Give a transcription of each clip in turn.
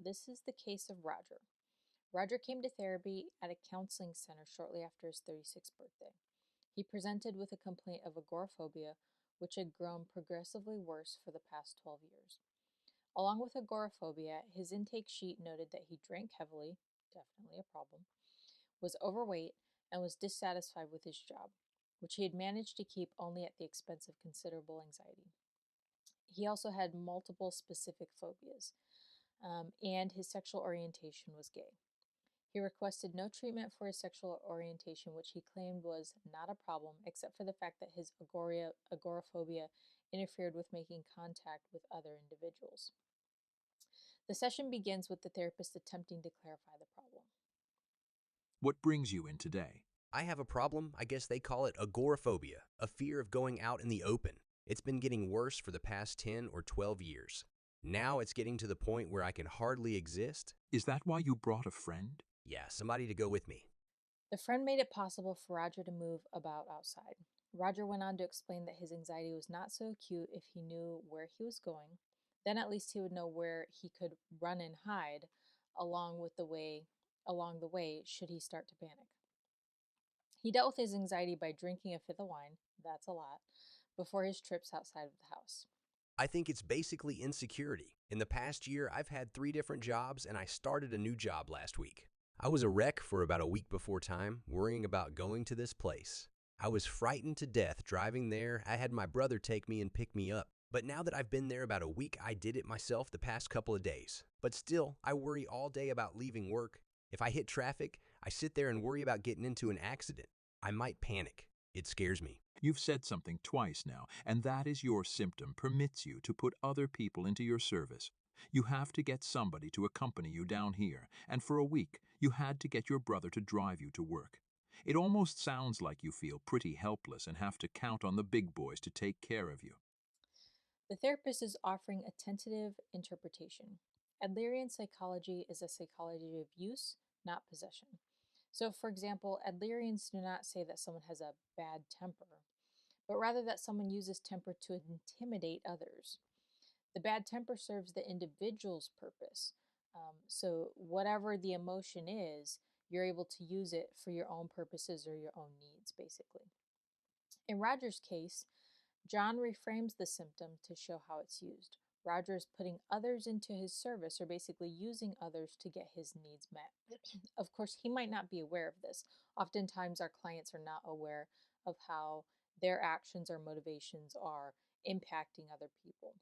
this is the case of Roger. Roger came to therapy at a counseling center shortly after his 36th birthday. He presented with a complaint of agoraphobia, which had grown progressively worse for the past 12 years. Along with agoraphobia, his intake sheet noted that he drank heavily, definitely a problem, was overweight, and was dissatisfied with his job, which he had managed to keep only at the expense of considerable anxiety. He also had multiple specific phobias, and his sexual orientation was gay. He requested no treatment for his sexual orientation, which he claimed was not a problem, except for the fact that his agoraphobia interfered with making contact with other individuals. The session begins with the therapist attempting to clarify the problem. What brings you in today? I have a problem. I guess they call it agoraphobia, a fear of going out in the open. It's been getting worse for the past 10 or 12 years. Now it's getting to the point where I can hardly exist. Is that why you brought a friend? Yeah, somebody to go with me. The friend made it possible for Roger to move about outside. Roger went on to explain that his anxiety was not so acute if he knew where he was going. Then at least he would know where he could run and hide along the way should he start to panic. He dealt with his anxiety by drinking a fifth of wine, that's a lot, before his trips outside of the house. I think it's basically insecurity. In the past year, I've had 3 different jobs and I started a new job last week. I was a wreck for about a week before time, worrying about going to this place. I was frightened to death driving there. I had my brother take me and pick me up. But now that I've been there about a week, I did it myself the past couple of days. But still, I worry all day about leaving work. If I hit traffic, I sit there and worry about getting into an accident. I might panic. It scares me. You've said something twice now, and that is your symptom permits you to put other people into your service. You have to get somebody to accompany you down here, and for a week, you had to get your brother to drive you to work. It almost sounds like you feel pretty helpless and have to count on the big boys to take care of you. The therapist is offering a tentative interpretation. Adlerian psychology is a psychology of use, not possession. So, for example, Adlerians do not say that someone has a bad temper, but rather that someone uses temper to intimidate others. The bad temper serves the individual's purpose. So, whatever the emotion is, you're able to use it for your own purposes or your own needs, basically. In Roger's case, John reframes the symptom to show how it's used. Roger is putting others into his service, or basically using others to get his needs met. Of course, he might not be aware of this. Oftentimes, our clients are not aware of how their actions or motivations are impacting other people.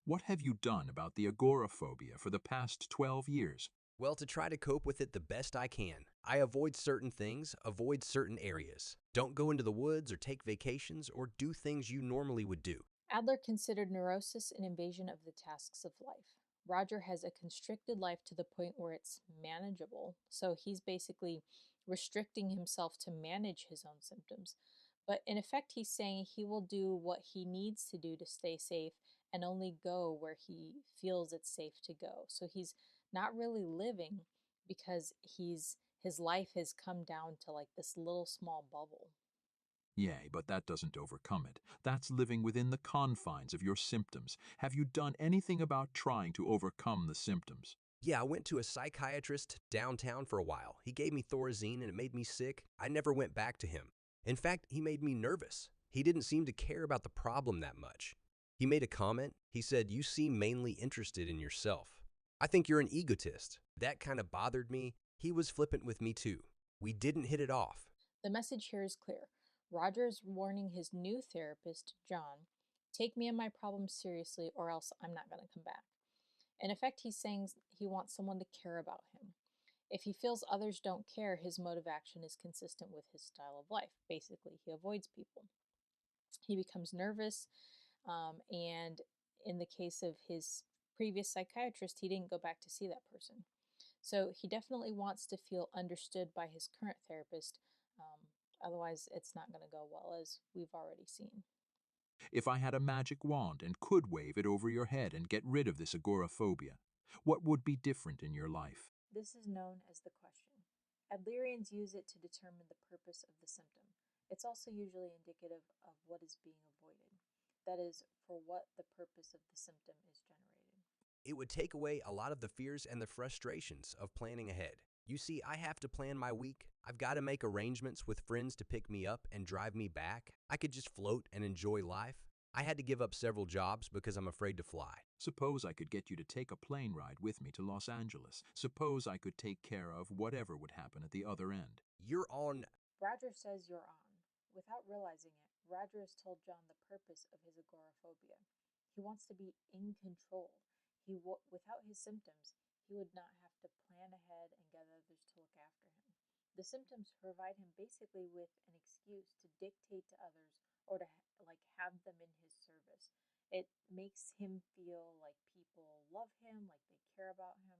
What have you done about the agoraphobia for the past 12 years? Well, to try to cope with it the best I can, I avoid certain things, avoid certain areas. Don't go into the woods or take vacations or do things you normally would do. Adler considered neurosis an invasion of the tasks of life. Roger has a constricted life to the point where it's manageable, so he's basically restricting himself to manage his own symptoms. But in effect, he's saying he will do what he needs to do to stay safe and only go where he feels it's safe to go. So he's not really living because his life has come down to like this little small bubble. Yea, but that doesn't overcome it. That's living within the confines of your symptoms. Have you done anything about trying to overcome the symptoms? Yeah, I went to a psychiatrist downtown for a while. He gave me Thorazine and it made me sick. I never went back to him. In fact, he made me nervous. He didn't seem to care about the problem that much. He made a comment. He said, "You seem mainly interested in yourself. I think you're an egotist." That kind of bothered me. He was flippant with me too. We didn't hit it off. The message here is clear. Roger is warning his new therapist, John, take me and my problems seriously or else I'm not going to come back. In effect, he's saying he wants someone to care about him. If he feels others don't care, his mode of action is consistent with his style of life. Basically, he avoids people. He becomes nervous, and in the case of his previous psychiatrist, he didn't go back to see that person. So he definitely wants to feel understood by his current therapist. Otherwise, it's not going to go well, as we've already seen. If I had a magic wand and could wave it over your head and get rid of this agoraphobia, what would be different in your life? This is known as the question. Adlerians use it to determine the purpose of the symptom. It's also usually indicative of what is being avoided. That is, for what the purpose of the symptom is generated. It would take away a lot of the fears and the frustrations of planning ahead. You see, I have to plan my week. I've got to make arrangements with friends to pick me up and drive me back. I could just float and enjoy life. I had to give up several jobs because I'm afraid to fly. Suppose I could get you to take a plane ride with me to Los Angeles. Suppose I could take care of whatever would happen at the other end. You're on. Roger says you're on. Without realizing it, Roger has told John the purpose of his agoraphobia. He wants to be in control. Without his symptoms, he would not have to plan ahead and get others to look after him. The symptoms provide him basically with an excuse to dictate to others or to have them in his service. It makes him feel like people love him, like they care about him.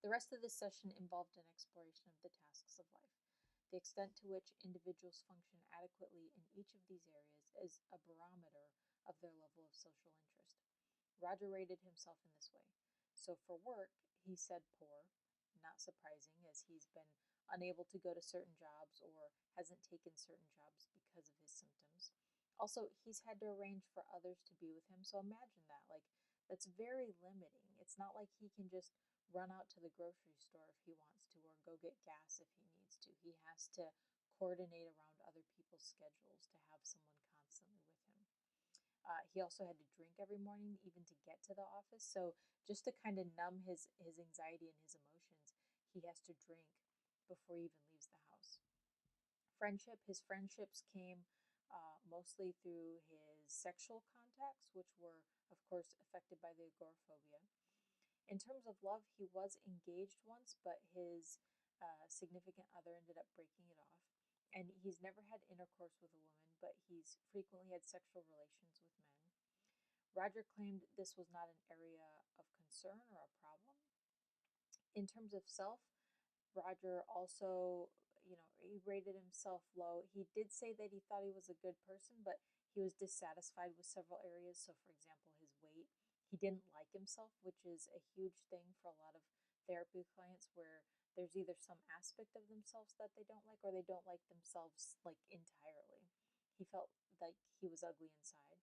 The rest of this session involved an exploration of the tasks of life. The extent to which individuals function adequately in each of these areas is a barometer of their level of social interest. Roger rated himself in this way. So for work, he said poor, not surprising as he's been unable to go to certain jobs or hasn't taken certain jobs because of his symptoms. Also, he's had to arrange for others to be with him, so imagine that. That's very limiting. It's not like he can just run out to the grocery store if he wants to or go get gas if he needs to. He has to coordinate around other people's schedules to have someone constantly with him. He also had to drink every morning even to get to the office. So just to kind of numb his anxiety and his emotions, he has to drink before he even leaves the house. His friendships came mostly through his sexual contacts, which were, of course, affected by the agoraphobia. In terms of love, he was engaged once, but his significant other ended up breaking it off. And he's never had intercourse with a woman, but he's frequently had sexual relations with men. Roger claimed this was not an area of concern or a problem. In terms of self, Roger also, he rated himself low. He did say that he thought he was a good person, but he was dissatisfied with several areas. So, for example, his weight. He didn't like himself, which is a huge thing for a lot of therapy clients where there's either some aspect of themselves that they don't like or they don't like themselves entirely. He felt like he was ugly inside.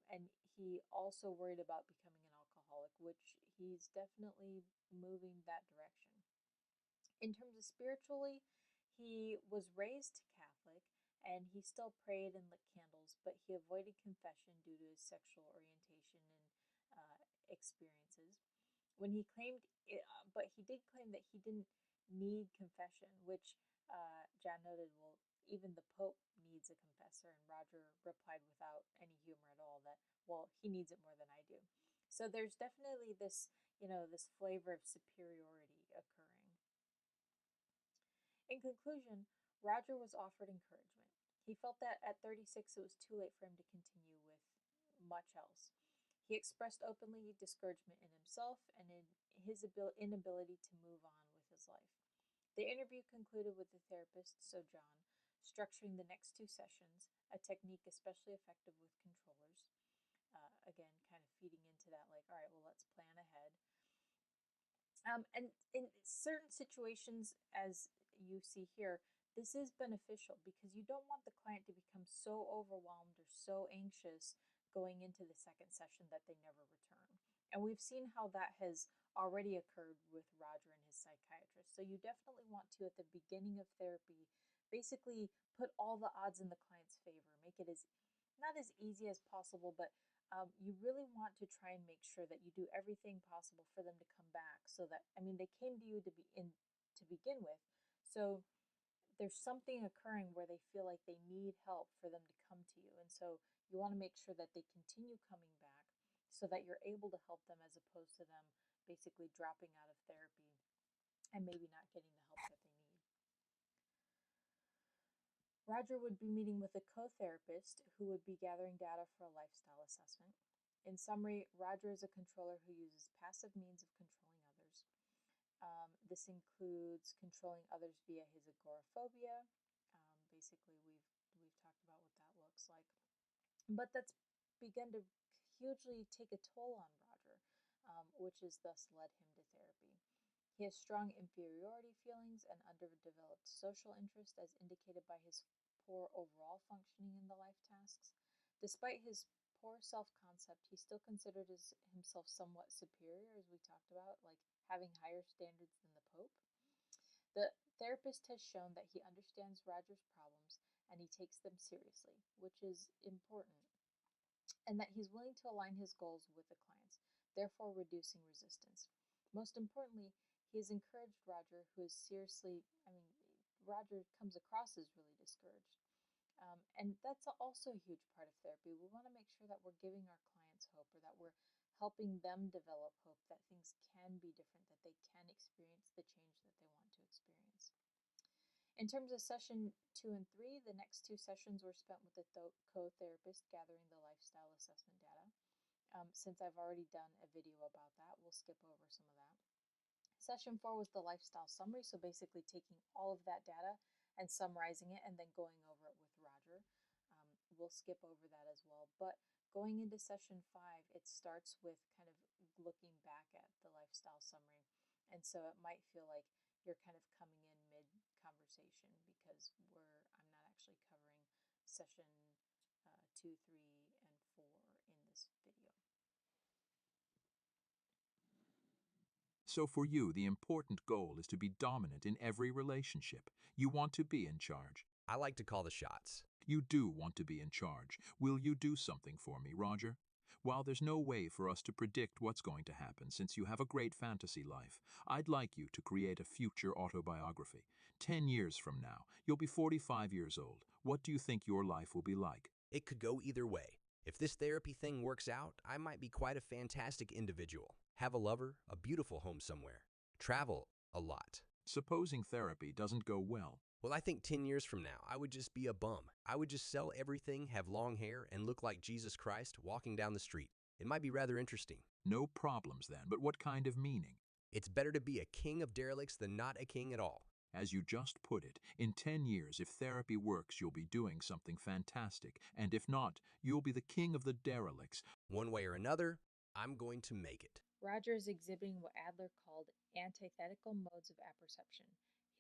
And he also worried about becoming an alcoholic, which he's definitely moving that direction. In terms of spiritually, he was raised Catholic and he still prayed and lit candles, but he avoided confession due to his sexual orientation and experiences. When he claimed, but he did claim that he didn't need confession, which Jan noted, well, even the Pope needs a confessor, and Roger replied without any humor at all that, well, he needs it more than I do. So there's definitely this flavor of superiority occurring. In conclusion, Roger was offered encouragement. He felt that at 36 it was too late for him to continue with much else. He expressed openly discouragement in himself and in his inability to move on with his life. The interview concluded with the therapist, so John, structuring the next two sessions, a technique especially effective with controllers. Again, kind of feeding into that, all right, well, let's plan ahead. And in certain situations, as you see here, this is beneficial because you don't want the client to become so overwhelmed or so anxious going into the second session that they never return. And we've seen how that has already occurred with Roger and his psychiatrist. So you definitely want to, at the beginning of therapy, basically put all the odds in the client's favor, make it as not as easy as possible, but you really want to try and make sure that you do everything possible for them to come back so that, they came to you to begin with. So there's something occurring where they feel like they need help for them to come to you. And so you want to make sure that they continue coming back so that you're able to help them as opposed to them basically dropping out of therapy and maybe not getting the help that they need. Roger would be meeting with a co-therapist who would be gathering data for a lifestyle assessment. In summary, Roger is a controller who uses passive means of controlling others. This includes controlling others via his agoraphobia. Basically, we've talked about what that looks like. But that's begun to hugely take a toll on Roger, which has thus led him to therapy. He has strong inferiority feelings and underdeveloped social interest as indicated by his poor overall functioning in the life tasks. Despite his poor self concept, he still considered himself somewhat superior, as we talked about, like having higher standards than the Pope. The therapist has shown that he understands Roger's problems and he takes them seriously, which is important, and that he's willing to align his goals with the client's, therefore reducing resistance. Most importantly, he has encouraged Roger, who is seriously, Roger comes across as really discouraged. And that's also a huge part of therapy. We want to make sure that we're giving our clients hope, or that we're helping them develop hope that things can be different, that they can experience the change that they want to experience. In terms of session 2 and 3, the next 2 sessions were spent with the co-therapist gathering the lifestyle assessment data. Since I've already done a video about that, we'll skip over some of that. Session 4 was the lifestyle summary, so basically taking all of that data and summarizing it and then going over it with Roger. We'll skip over that as well. But going into session 5, it starts with kind of looking back at the lifestyle summary. And so it might feel like you're kind of coming in mid-conversation because I'm not actually covering session 2, 3, and 4 in this video. So for you, the important goal is to be dominant in every relationship. You want to be in charge. I like to call the shots. You do want to be in charge. Will you do something for me, Roger? While there's no way for us to predict what's going to happen since you have a great fantasy life, I'd like you to create a future autobiography. 10 years from now, you'll be 45 years old. What do you think your life will be like? It could go either way. If this therapy thing works out, I might be quite a fantastic individual. Have a lover, a beautiful home somewhere. Travel a lot. Supposing therapy doesn't go well. Well, I think 10 years from now, I would just be a bum. I would just sell everything, have long hair, and look like Jesus Christ walking down the street. It might be rather interesting. No problems then, but what kind of meaning? It's better to be a king of derelicts than not a king at all. As you just put it, in 10 years, if therapy works, you'll be doing something fantastic. And if not, you'll be the king of the derelicts. One way or another, I'm going to make it. Roger is exhibiting what Adler called antithetical modes of apperception.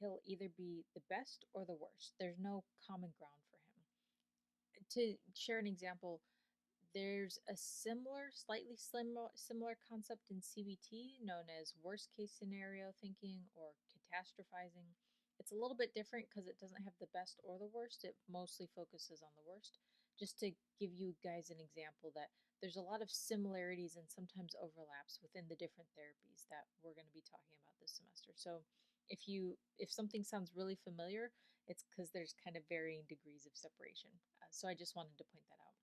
He'll either be the best or the worst. There's no common ground for him. To share an example, there's a slightly similar concept in CBT known as worst case scenario thinking or catastrophizing. It's a little bit different because it doesn't have the best or the worst. It mostly focuses on the worst. Just to give you guys an example, that there's a lot of similarities and sometimes overlaps within the different therapies that we're going to be talking about this semester. So if something sounds really familiar, it's because there's kind of varying degrees of separation. So I just wanted to point that out.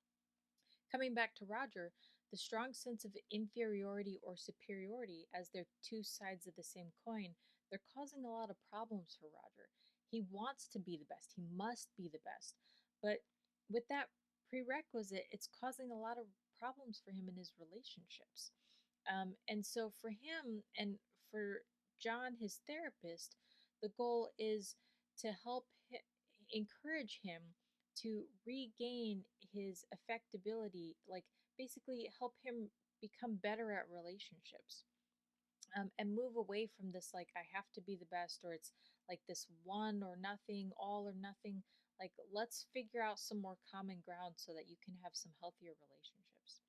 Coming back to Roger, the strong sense of inferiority or superiority as they're two sides of the same coin, they're causing a lot of problems for Roger. He wants to be the best. He must be the best. But with that prerequisite, it's causing a lot of problems for him in his relationships. And so for him and for John, his therapist, the goal is to help encourage him to regain his affectability, like basically help him become better at relationships. And move away from this, like, I have to be the best, or it's like this one or nothing, all or nothing. Like, let's figure out some more common ground so that you can have some healthier relationships.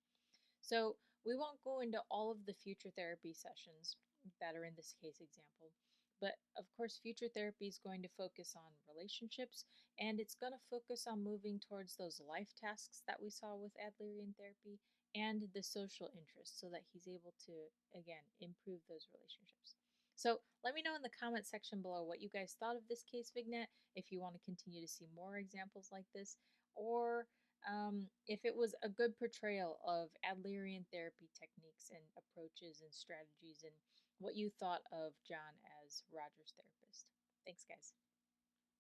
So we won't go into all of the future therapy sessions that are in this case example, but of course future therapy is going to focus on relationships, and it's going to focus on moving towards those life tasks that we saw with Adlerian therapy and the social interests, so that he's able to, again, improve those relationships. So let me know in the comment section below what you guys thought of this case vignette, if you want to continue to see more examples like this, or if it was a good portrayal of Adlerian therapy techniques and approaches and strategies, and what you thought of John as Roger's therapist. Thanks, guys.